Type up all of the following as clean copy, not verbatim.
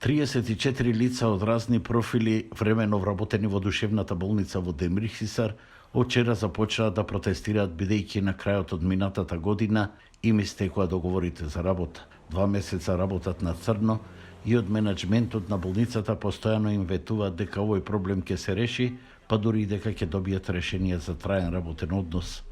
34 лица од разни профили времено вработени во душевната болница во Демирхисар од вчера започнаа да протестираат бидејќи на крајот од минатата година им истекоа договорите за работа. 2 месеца работат на црно и од менаџментот на болницата постојано им ветуваат дека овој проблем ќе се реши, па дури и дека ќе добијат решение за траен работен однос.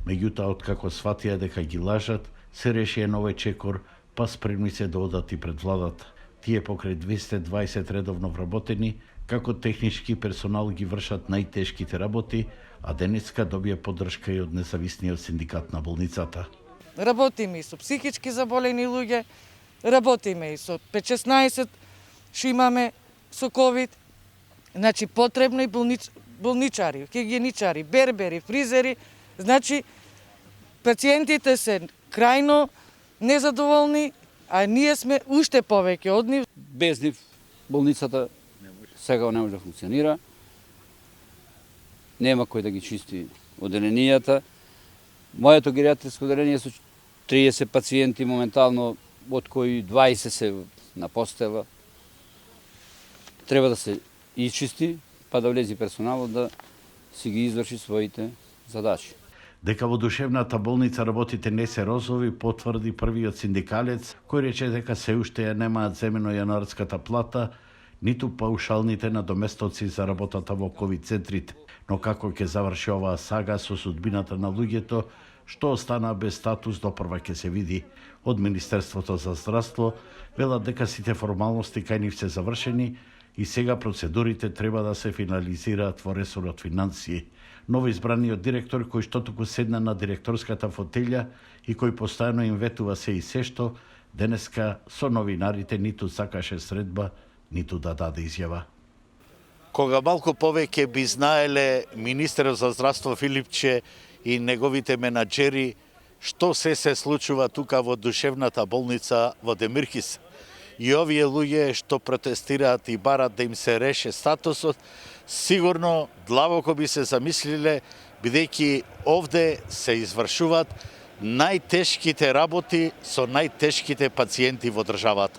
Меѓутоа, откако сватија дека ги лажат, се реши новој чекор, па спремни се да одат и пред владата. Тие покрај 220 редовно вработени, како технички персонал ги вршат најтешките работи, а денеска добија поддршка и од независниот синдикат на болницата. Работиме и со психички заболени луѓе, работиме и со 5-16 што имаме со ковид. Значи потребно и болничари, хигиеничари, бербери, фризери. Значи пациентите се крајно незадоволни, а ние сме уште повеќе од нив. Без нив болницата сега не може да функционира. Нема кој да ги чисти оделенијата. Моето гериатриско оделение со 30 пациенти моментално, од кои 20 се на постела. Треба да се ичисти, па да влези персоналот да си ги изврши своите задачи. Дека во душевната болница работите не се розови, потврди првиот синдикалец, кој рече дека се уште ја немаат земено јануарската плата, ниту паушалните надоместоци за работата во ковид центрите. Но како ќе заврши оваа сага со судбината на луѓето, што остана без статус, допрва ќе се види. Од Министерството за здравство велат дека сите формалности кај нив се завршени и сега процедурите треба да се финализираат во ресорот финансии. Новоизбраниот директор, кој што туку седна на директорската фотелја и кој постојано им ветува се и се што, денеска со новинарите ниту сакаше средба, ниту да даде изјава. Кога малку повеќе би знаеле министерот за здравство Филипче и неговите менаџери што се случува тука во душевната болница во Демирхис. И овие луѓе што протестираат и барат да им се реше статусот, сигурно длабоко би се замислиле, бидејќи овде се извршуваат најтешките работи со најтешките пациенти во државата.